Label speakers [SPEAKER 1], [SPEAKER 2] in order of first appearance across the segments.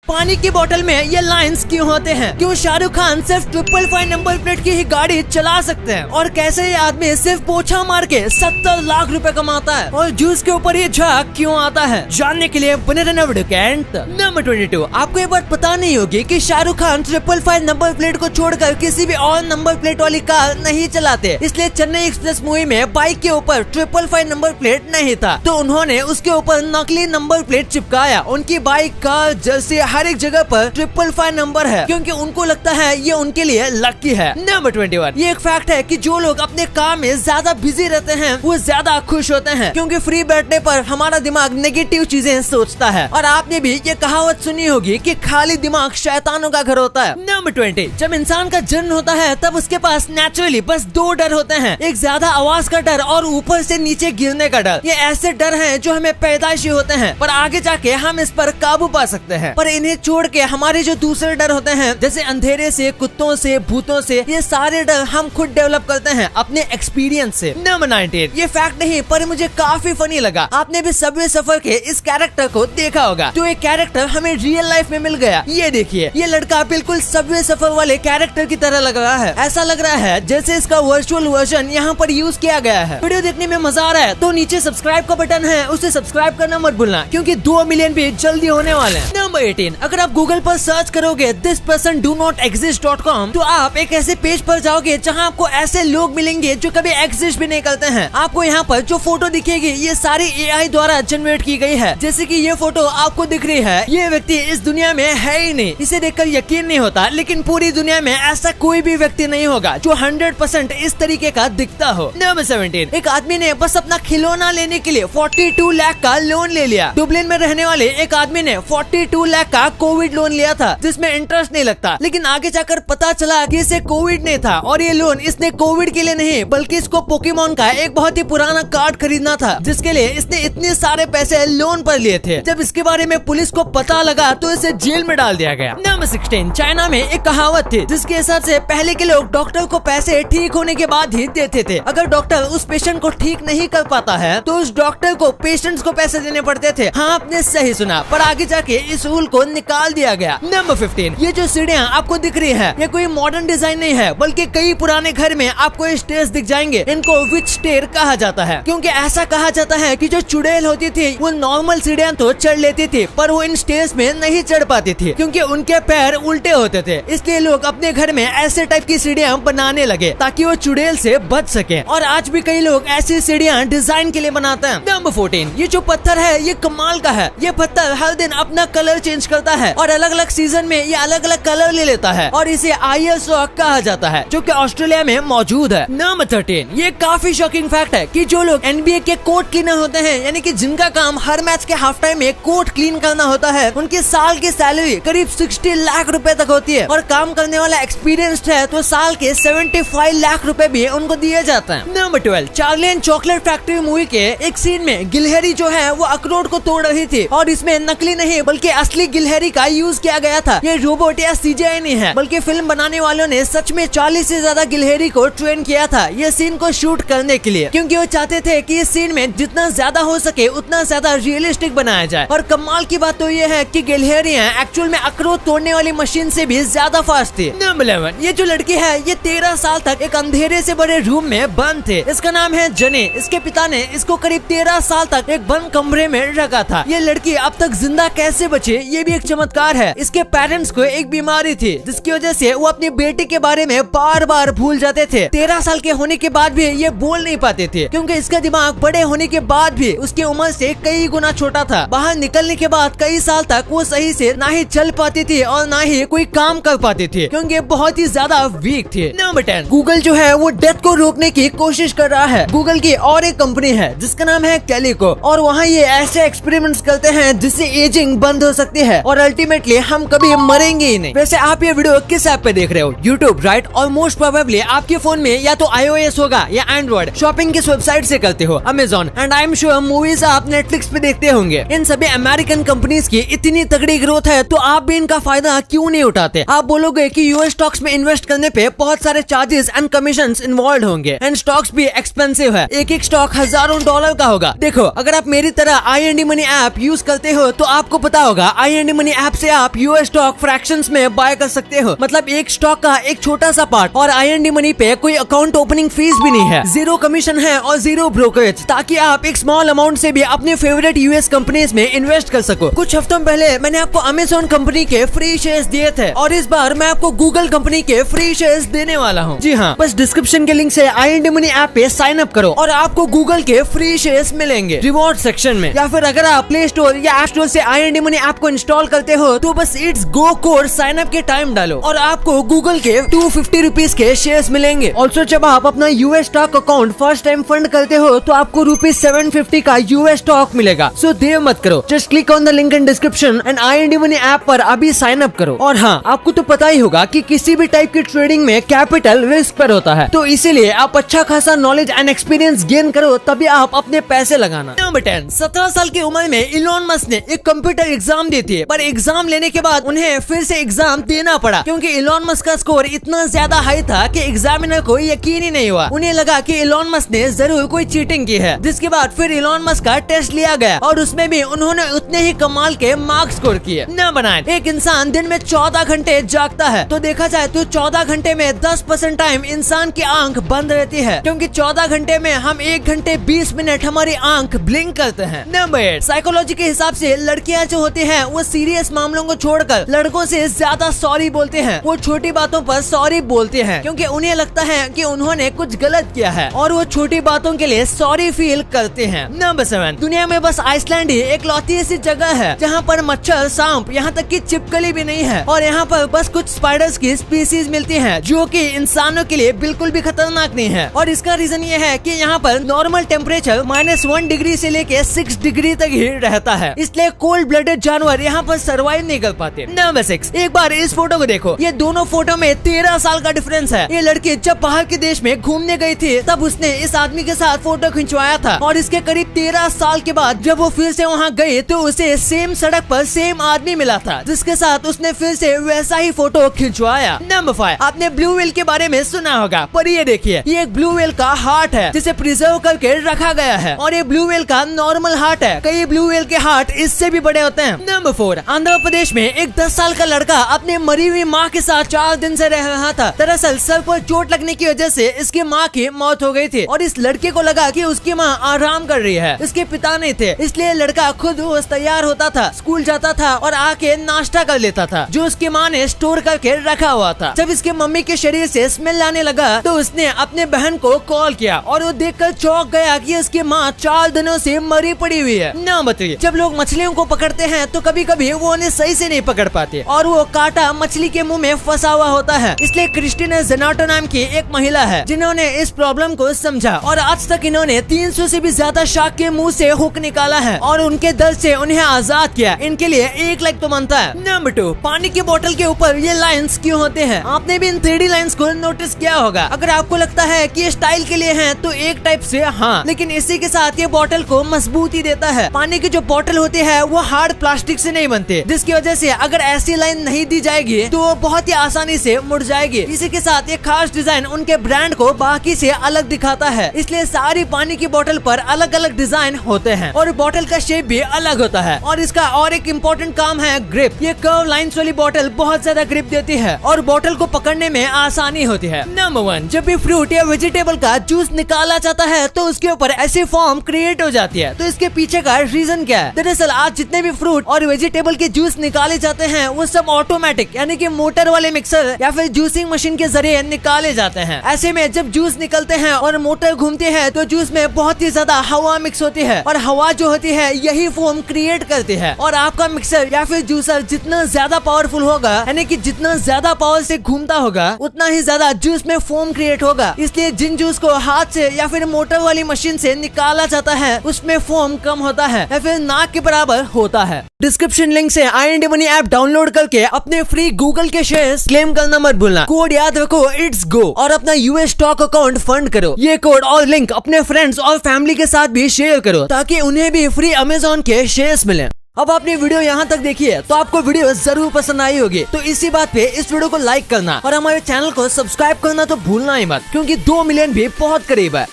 [SPEAKER 1] पानी की बोतल में ये लाइंस क्यों होते हैं? क्यों शाहरुख खान सिर्फ 555 नंबर प्लेट की ही गाड़ी चला सकते हैं? और कैसे ये आदमी सिर्फ पोछा मार के 70 लाख रुपए कमाता है? और जूस के ऊपर ये झाग क्यों आता है? जानने के लिए बने रहना वीडियो के अंत तक। नंबर 22, आपको ये बात पता नहीं होगी कि शाहरुख खान 555 नंबर प्लेट को छोड़कर किसी भी और नंबर प्लेट वाली कार नहीं चलाते, इसलिए चेन्नई एक्सप्रेस मूवी में बाइक के ऊपर 555 नंबर प्लेट नहीं था, तो उन्होंने उसके ऊपर नकली नंबर प्लेट चिपकाया। उनकी बाइक, कार, जर्सी हर एक जगह पर 555 नंबर है, क्योंकि उनको लगता है ये उनके लिए लकी है। नंबर 21, ये एक फैक्ट है कि जो लोग अपने काम में ज्यादा बिजी रहते हैं वो ज्यादा खुश होते हैं, क्योंकि फ्री बैठने पर हमारा दिमाग नेगेटिव चीजें सोचता है। और आपने भी ये कहावत सुनी होगी कि खाली दिमाग शैतानों का घर होता है। नंबर 20, जब इंसान का जन्म होता है तब उसके पास नेचुरली बस 2 डर होते हैं, एक ज्यादा आवाज का डर और ऊपर से नीचे गिरने का डर। ये ऐसे डर हैं जो हमें पैदाइशी होते हैं, पर आगे जाके हम इस पर काबू पा सकते हैं। पर इन्हें छोड़ के हमारे जो दूसरे डर होते हैं, जैसे अंधेरे से, कुत्तों से, भूतों से, ये सारे डर हम खुद डेवलप करते हैं अपने एक्सपीरियंस से। नंबर 19, ये फैक्ट नहीं पर मुझे काफी फनी लगा। आपने भी सबवे सफर के इस कैरेक्टर को देखा होगा, तो ये कैरेक्टर हमें रियल लाइफ में मिल गया। ये देखिए, ये लड़का बिल्कुल सबवे सफर वाले कैरेक्टर की तरह लग रहा है। ऐसा लग रहा है जैसे इसका वर्चुअल वर्जन यहाँ पर यूज किया गया है। वीडियो देखने में मजा आ रहा है तो नीचे सब्सक्राइब का बटन है, उसे सब्सक्राइब करना मत भूलना, क्योंकि 2 मिलियन भी जल्दी होने वाले हैं। नंबर 18, अगर आप गूगल पर सर्च करोगे this person do not exist.com, तो आप एक ऐसे पेज पर जाओगे जहां आपको ऐसे लोग मिलेंगे जो कभी एग्जिस्ट भी नहीं करते हैं। आपको यहाँ पर जो फोटो दिखेगी ये सारी AI द्वारा जनरेट की गई है। जैसे कि ये फोटो आपको दिख रही है, ये व्यक्ति इस दुनिया में है ही नहीं, इसे देखकर यकीन नहीं होता, लेकिन पूरी दुनिया में ऐसा कोई भी व्यक्ति नहीं होगा जो 100% इस तरीके का दिखता हो। नंबर 17, एक आदमी ने बस अपना खिलौना लेने के लिए 42 लाख का लोन ले लिया। डुबलिन में रहने वाले एक आदमी ने 42 लाख का कोविड लोन लिया था, जिसमें इंटरेस्ट नहीं लगता, लेकिन आगे जाकर पता चला कि इसे कोविड नहीं था, और ये लोन इसने कोविड के लिए नहीं बल्कि इसको पोकेमोन का एक बहुत ही पुराना कार्ड खरीदना था, जिसके लिए इसने इतने सारे पैसे लोन पर लिए थे। जब इसके बारे में पुलिस को पता लगा तो इसे जेल में डाल दिया गया। नंबर 16, चाइना में एक कहावत थी जिसके हिसाब से पहले के लोग डॉक्टर को पैसे ठीक होने के बाद ही देते थे। अगर डॉक्टर उस पेशेंट को ठीक नहीं कर पाता है तो उस डॉक्टर को पेशेंट्स को पैसे देने पड़ते थे। हाँ, आपने सही सुना, पर आगे जाके इस रूल को निकाल दिया गया। नंबर 15, ये जो सीढ़ियाँ आपको दिख रही है ये कोई मॉडर्न डिजाइन नहीं है, बल्कि कई पुराने घर में आपको स्टेयर्स दिख जाएंगे। इनको विच स्टेयर कहा जाता है, क्योंकि ऐसा कहा जाता है कि जो चुड़ैल होती थी वो नॉर्मल सीढ़ियाँ तो चढ़ लेती थी, पर वो इन स्टेयर्स में नहीं चढ़ पाती थी, क्योंकि उनके पैर उल्टे होते थे। इसलिए लोग अपने घर में ऐसे टाइप की सीढ़ियाँ बनाने लगे ताकि वो चुड़ैल से बच सके। और आज भी कई लोग ऐसी सीढ़ियाँ डिजाइन के लिए बनाते हैं। नंबर 14, ये जो पत्थर है ये कमाल का है। ये पत्थर हर दिन अपना कलर चेंज करता है और अलग अलग सीजन में ये अलग अलग कलर ले लेता है, और इसे आईएस रॉक कहा जाता है, जो कि ऑस्ट्रेलिया में मौजूद है। नंबर 13, ये काफी शॉकिंग फैक्ट है कि जो लोग NBA के कोर्ट क्लीनर होते हैं, यानी कि जिनका काम हर मैच के हाफ टाइम में कोर्ट क्लीन करना होता है, उनकी साल की सैलरी करीब 60 लाख रुपए तक होती है, और काम करने वाला एक्सपीरियंस्ड है तो साल के 75 लाख रुपए भी उनको दिए जाते हैं। Number 12, Charlie and chocolate factory movie के एक सीन में गिलहरी जो है वो अखरोट को तोड़ रही थी, और इसमें नकली नहीं बल्कि असली गिलहरी का यूज किया गया था। ये रोबोट या CGI नहीं है, बल्कि फिल्म बनाने वालों ने सच में 40 से ज्यादा गिलहरी को ट्रेन किया था ये सीन को शूट करने के लिए, क्योंकि वो चाहते थे कि इस सीन में जितना ज्यादा हो सके उतना ज्यादा रियलिस्टिक बनाया जाए। और कमाल की बात तो ये है कि गिलहरियां एक्चुअल में अखरोट तोड़ने वाली मशीन से भी ज्यादा फास्ट थी। नंबर 11, ये जो लड़की है ये 13 साल तक एक अंधेरे से बड़े रूम में बंद थे। इसका नाम है जने। इसके पिता ने इसको करीब 13 साल तक एक बंद कमरे में रखा था। ये लड़की अब तक जिंदा कैसे बची ये भी एक चमत्कार है। इसके पेरेंट्स को एक बीमारी थी जिसकी वजह से वो अपनी बेटी के बारे में बार बार भूल जाते थे। 13 साल के होने के बाद भी ये बोल नहीं पाते थे, क्योंकि इसका दिमाग बड़े होने के बाद भी उसकी उम्र से कई गुना छोटा था। बाहर निकलने के बाद कई साल तक वो सही से ना ही चल पाती थी और ना ही कोई काम कर पाती थी, क्योंकि बहुत ही ज्यादा वीक थी। नंबर 10, गूगल जो है वो डेथ को रोकने की कोशिश कर रहा है। गूगल की और एक कंपनी है जिसका नाम है कैलिको, और वहाँ ये ऐसे एक्सपेरिमेंट्स करते हैं जिससे एजिंग बंद हो सकती है और अल्टीमेटली हम कभी मरेंगे ही नहीं। वैसे आप ये वीडियो किस ऐप पे देख रहे हो? YouTube, right? और मोस्ट प्रोबेबली आपके फोन में या तो iOS होगा या एंड्रॉइड। शॉपिंग किस वेबसाइट से करते हो? Amazon. And I am sure movies आप नेटफ्लिक्स पे देखते होंगे। इन सभी अमेरिकन कंपनीज की इतनी तगड़ी ग्रोथ है तो आप भी इनका फायदा क्यों नहीं उठाते? आप बोलोगे कि यूएस स्टॉक्स में इन्वेस्ट करने पे बहुत सारे चार्जेस एंड कमीशन इन्वॉल्व होंगे, एंड स्टॉक्स भी एक्सपेंसिव है। एक एक स्टॉक $1000 का होगा। देखो, अगर आप मेरी तरह IND मनी ऐप यूज करते हो तो आपको पता होगा IND मनी ऐप से आप यूएस स्टॉक फ्रैक्शंस में बाय कर सकते हो, मतलब एक स्टॉक का एक छोटा सा पार्ट। और IND मनी पे कोई अकाउंट ओपनिंग फीस भी नहीं है, 0 कमीशन है और 0 ब्रोकरेज, ताकि आप एक स्मॉल अमाउंट से भी अपने फेवरेट यूएस कंपनीज में इन्वेस्ट कर सको। कुछ हफ्तों पहले मैंने आपको अमेज़न कंपनी के फ्री शेयर्स दिए थे और इस बार मैं आपको गूगल कंपनी के फ्री शेयर्स देने वाला हूँ। जी हाँ, बस डिस्क्रिप्शन के लिंक से IND मनी ऐप पे साइन अप करो और आपको गूगल के फ्री शेयर्स मिलेंगे रिवॉर्ड सेक्शन में। या फिर अगर आप प्ले स्टोर या ऐप स्टोर से IND मनी ऐप को इंस्टॉल करते हो तो बस it's go code sign up के टाइम डालो और आपको गूगल के 250 रुपीज के शेयर्स मिलेंगे। ऑल्सो जब आप अपना US stock account first time fund करते हो तो आपको ₹750 का यूएस स्टॉक मिलेगा। सो देर मत करो, just click on the link in description and IND money app पर अभी साइन अप करो। और हाँ, आपको तो पता ही होगा कि किसी भी टाइप की ट्रेडिंग में कैपिटल रिस्क पर होता है, तो इसीलिए आप अच्छा खासा नॉलेज एंड एक्सपीरियंस गेन करो तभी आप अपने पैसे लगाना। नंबर 10, 17 साल की उम्र में इलॉन मस्क ने एक कंप्यूटर एग्जाम दी थी, पर एग्जाम लेने के बाद उन्हें फिर से एग्जाम देना पड़ा क्योंकि इलॉन मस्क का स्कोर इतना ज्यादा हाई था कि एग्जामिनर को यकीन ही नहीं हुआ। उन्हें लगा कि इलॉन मस्क ने जरूर कोई चीटिंग की है, जिसके बाद फिर इलॉन मस्क का टेस्ट लिया गया और उसमें भी उन्होंने उतने ही कमाल के मार्क्स स्कोर किए। नंबर 9, एक इंसान दिन में 14 घंटे जागता है, तो देखा जाए तो 14 घंटे में 10% टाइम इंसान की आंख बंद रहती है, क्योंकि 14 घंटे में हम 1 घंटे 20 मिनट हमारी आंख ब्लिंक करते हैं। नंबर 8, साइकोलॉजी के हिसाब से लड़कियां जो होती हैं वो सीरियस मामलों को छोड़कर लड़कों से ज्यादा सॉरी बोलते हैं। वो छोटी बातों पर सॉरी बोलते हैं क्योंकि उन्हें लगता है कि उन्होंने कुछ गलत किया है और वो छोटी बातों के लिए सॉरी फील करते हैं। नंबर 7, दुनिया में बस आइसलैंड ही एक लौती ऐसी जगह है जहाँ पर मच्छर, सांप, यहाँ तक कि छिपकली भी नहीं है और यहाँ पर बस कुछ स्पाइडर्स की स्पीसीज मिलती हैं जो कि इंसानों के लिए बिल्कुल भी खतरनाक नहीं है। और इसका रीजन ये है कि यहाँ पर नॉर्मल टेम्परेचर -1 डिग्री से लेके 6 डिग्री तक ही रहता है, इसलिए कोल्ड ब्लडेड जानवर यहाँ पर सर्वाइव नहीं कर पाते। नंबर 6, एक बार इस फोटो को देखो, ये दोनों फोटो में 13 साल का डिफरेंस है। ये लड़की जब बाहर के देश में घूमने गई थी तब उसने इस आदमी के साथ फोटो खिंचवाया था और इसके करीब 13 साल के बाद जब वो फिर से वहाँ गई तो उसे सेम सड़क पर सेम आदमी मिला था जिसके साथ उसने फिर से वैसा ही फोटो खिंचवाया। नंबर 5, आपने ब्लू व्हेल के बारे में सुना होगा, पर ये देखिए, ये एक ब्लू व्हेल का हार्ट है जिसे प्रिजर्व करके रखा गया है और ये ब्लू व्हेल का नॉर्मल हार्ट है। कई ब्लू व्हेल के हार्ट इससे भी बड़े होते हैं। नंबर 4, आंध्र प्रदेश में एक 10 साल का लड़का अपने मरी हुई माँ के साथ 4 दिन से रह रहा था। दरअसल सर पर चोट लगने की वजह से इसकी माँ की मौत हो गई थी और इस लड़के को लगा कि उसकी माँ आराम कर रही है, इसके पिता नहीं थे, इसलिए लड़का खुद रोज तैयार होता था, स्कूल जाता था और आके नाश्ता कर लेता था जो उसकी माँ ने स्टोर करके रखा हुआ था। जब इसके मम्मी के शरीर से स्मेल आने लगा तो उसने अपने बहन को कॉल किया और वो देखकर चौंक गया कि उसकी माँ 4 दिनों से मरी पड़ी हुई है। नंबर 3, जब लोग मछलियों को पकड़ते हैं तो कभी कभी वो उन्हें सही से नहीं पकड़ पाते और वो कांटा मछली के मुंह में फंसा हुआ होता है, इसलिए क्रिस्टीना जेनाटो नाम की एक महिला है जिन्होंने इस प्रॉब्लम को समझा और आज तक इन्होंने 300 से भी ज्यादा शार्क के मुंह से हुक निकाला है और उनके दर्द से उन्हें आजाद किया। इनके लिए 1 लाख तो बनता है। नंबर 2, पानी की बोतल के ऊपर ये लाइंस क्यों होते हैं? आपने भी इन 3D लाइंस को नोटिस किया होगा। अगर आपको लगता है कि ये स्टाइल के लिए हैं तो एक टाइप से हाँ, लेकिन इसी के साथ ये बोतल को मजबूती देता है। पानी की जो बोतल होती है वो हार्ड प्लास्टिक से नहीं बनते, जिसकी वजह से अगर ऐसी लाइन नहीं दी जाएगी तो वो बहुत ही आसानी से मुड़ जाएगी। इसी के साथ ये खास डिजाइन उनके ब्रांड को बाकी से अलग दिखाता है, इसलिए सारी पानी की बोतल पर अलग अलग डिजाइन होते हैं और बोतल का शेप भी अलग होता है। और इसका और एक इम्पोर्टेंट काम है ग्रिप। ये कर्व लाइंस वाली बोतल बहुत ज्यादा ग्रिप देती है और बोतल को पकड़ने में आसानी होती है। नंबर 1, जब भी फ्रूट या वेजिटेबल का जूस निकाला जाता है तो उसके ऊपर ऐसी फॉर्म क्रिएट हो जाती है, तो इसके पीछे का रीजन क्या है? दरअसल आज जितने भी फ्रूट और वेजिटेबल के जूस निकाले जाते हैं वो सब ऑटोमेटिक यानी कि मोटर वाले मिक्सर या फिर जूसिंग मशीन के जरिए निकाले जाते हैं। ऐसे में जब जूस निकलते हैं और मोटर घूमती है तो जूस में बहुत ही ज्यादा हवा मिक्स होती है और हवा जो होती है यही फोम क्रिएट करती है। और आपका मिक्सर या फिर जूसर जितना ज्यादा पावरफुल होगा यानी कि जितना ज्यादा पावर से घूमता होगा उतना ही ज्यादा जूस में फोम क्रिएट होगा। इसलिए जिन जूस को हाथ से या फिर मोटर वाली मशीन से निकाला जाता है उसमें फोम कम होता है या फिर नाक के बराबर होता है। डिस्क्रिप्शन लिंक से IND मनी ऐप डाउनलोड करके अपने फ्री गूगल के शेयर्स क्लेम करना मत भूलना। कोड याद रखो, इट्स गो, और अपना यूएस स्टॉक अकाउंट फंड करो। ये कोड और लिंक अपने फ्रेंड्स और फैमिली के साथ भी शेयर करो ताकि उन्हें भी फ्री अमेज़न के शेयर्स मिले। अब आपने वीडियो यहाँ तक देखी है तो आपको वीडियो जरूर पसंद आई होगी, तो इसी बात पे इस वीडियो को लाइक करना और हमारे चैनल को सब्सक्राइब करना तो भूलना ही मत, क्योंकि 2 मिलियन भी बहुत करीब है।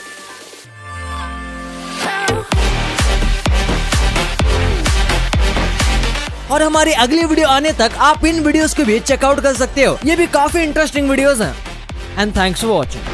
[SPEAKER 1] और हमारी अगली वीडियो आने तक आप इन वीडियोस को भी चेकआउट कर सकते हो, ये भी काफी इंटरेस्टिंग वीडियोस हैं। And thanks for watching.